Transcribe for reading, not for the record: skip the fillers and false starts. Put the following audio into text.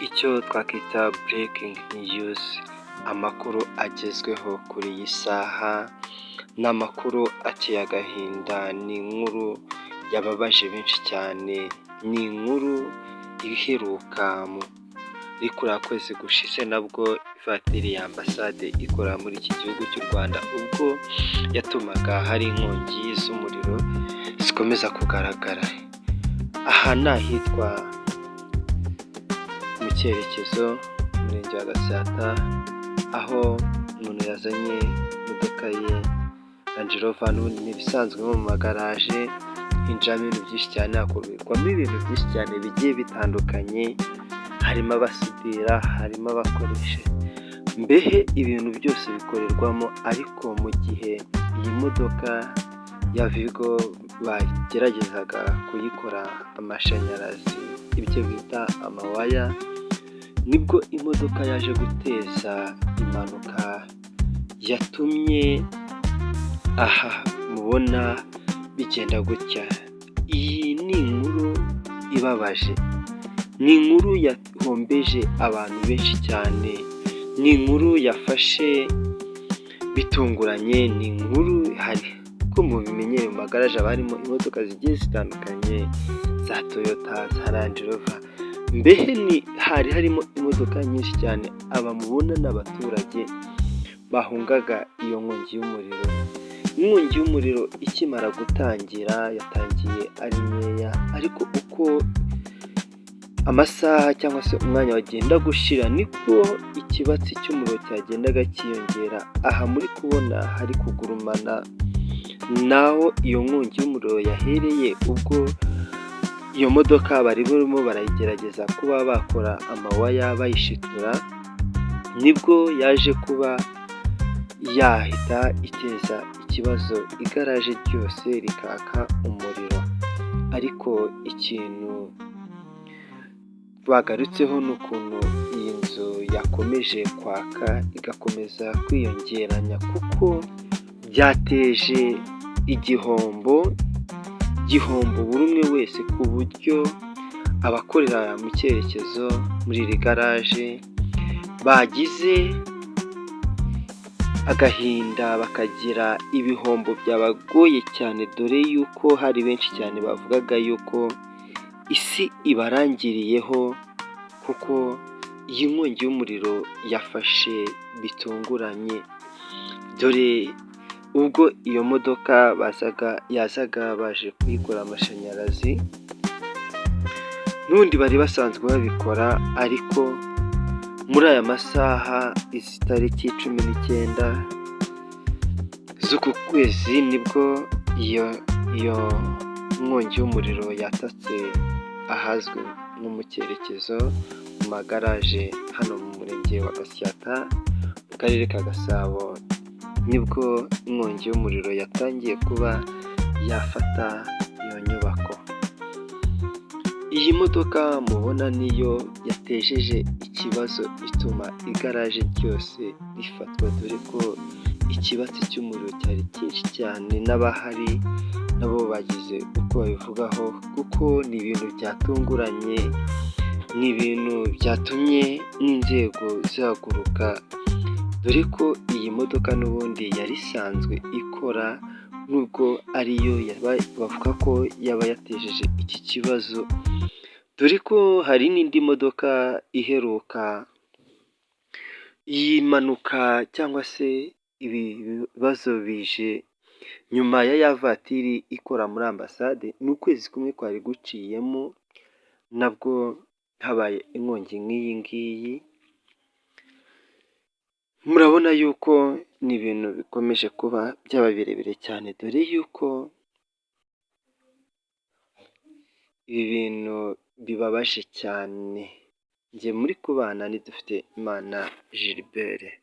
Icyo twakwita burekingi niyuzi, amakuru agezweho kuri iyi saha, ni amakuru ateye agahinda, ni inkuru yababaje benshi cyane, ni inkuru iheruka muri kuriya kwezi gushize nabwo ivatiri ya ambasade ikorera muri iki gihugu cy'u Rwanda, ubwo yatumaga hari inkongi z'umuriro zikomeza kugaragara. Aha ni ahitwa mu cyerekezo umurenge wa Gatsata, aho umuntu yazanye imodoka ye Range Rover. Ni ibisanzwe nko mu magaraje hinjiramo ibintu byinshi cyane, hakorerwamo ibintu byinshi cyane bigiye bitandukanye, harimo abasudira, harimo abakoresha, mbehe ibintu byose bikorerwamo. Ariko mu gihe iyi modoka ya Vigo bageragezaga kuyikora amashanyarazi, ibyo bita amawaya, nibwo imodoka yaje guteza impanuka yatumye aha mubona bigenda gutya. Iyi ni inkuru ibabaje, ni inkuru yahombeje abantu benshi cyane, ni inkuru yafashe bitunguranye, ni inkuru hari ko mubimenyere mu magaraje haba harimo imodoka zigiye zitandukanye za Toyota, za Range Rover, mbehe hari harimo imodoka nyinshi cyane. Aba mubona n'abaturage bahungaga iyo nkongi y'umuriro. Inkongi y'umuriro ikimara gutangira yatangiye ari nkeya, ariko uko amasaha cyangwa se umwanya wagenda gushira niko ikibatsi cy'umuriro cyagendaga cyiyongera. Aha muri kubona hari kugurumana, naho iyo nkongi y'umuriro yahereye ubwo iyo modoka bari barimo barayigerageza kuba bakora amawaya bayishitura, nibwo yaje kuba yahita iteza ikibazo, igaraje ryose rikaka umuriro. Ariko ikintu bagarutseho ni ukuntu iyi nzu yakomeje kwaka igakomeza kwiyongeranya, kuko byateje igihombo buri umwe wese, ku buryo abakorera mu cyerekezo muri iri garaje bagize agahinda, bakagira ibihombo byabagoye cyane, dore yuko hari benshi cyane bavugaga yuko isi ibarangiriyeho, kuko iyi nkongi y'umuriro yafashe bitunguranye. Dore ubwo iyo modoka yazaga baje kuyikora amashanyarazi, n'ubundi bari basanzwe babikora, ariko muri aya masaha izi tariki 19 z'uku kwezi nibwo iyo nkongi y'umuriro yatatse ahazwi nko mu cyerekezo mu magaraje hano mu murenge wa Gatsata mu karere ka Gasabo, nibwo inkongi y'umuriro yatangiye kuba yafata iyo nyubako. Iyi modoka mubona niyo yatejeje ikibazo, ituma igaraje ryose rifatwa, dore ko ikibatsi cy'umuriro cyari cyinshi cyane, n'abahari nabo bagize uko babivugaho, kuko ni ibintu byatunguranye, ni ibintu byatumye n'inzego zihaguruka, dore ko iyi modoka n'ubundi yari isanzwe ikora, nubwo ariyo bavuga ko yaba yatejeje iki kibazo, dore ko hari n'indi modoka iheruka y'impanuka cyangwa se ibi bibazo bije nyuma ya vatiri ikora muri ambasade. Ni ukwezi kumwe kwari guciyemo nabwo habaye inkongi nk'iyi ngiyi. Murabona yuko ni ibintu bikomeje kuba byaba birebire cyane, dore yuko ibi bintu bibabaje cyane. Njye muri kubana ni Dufiteyimana Gilbert.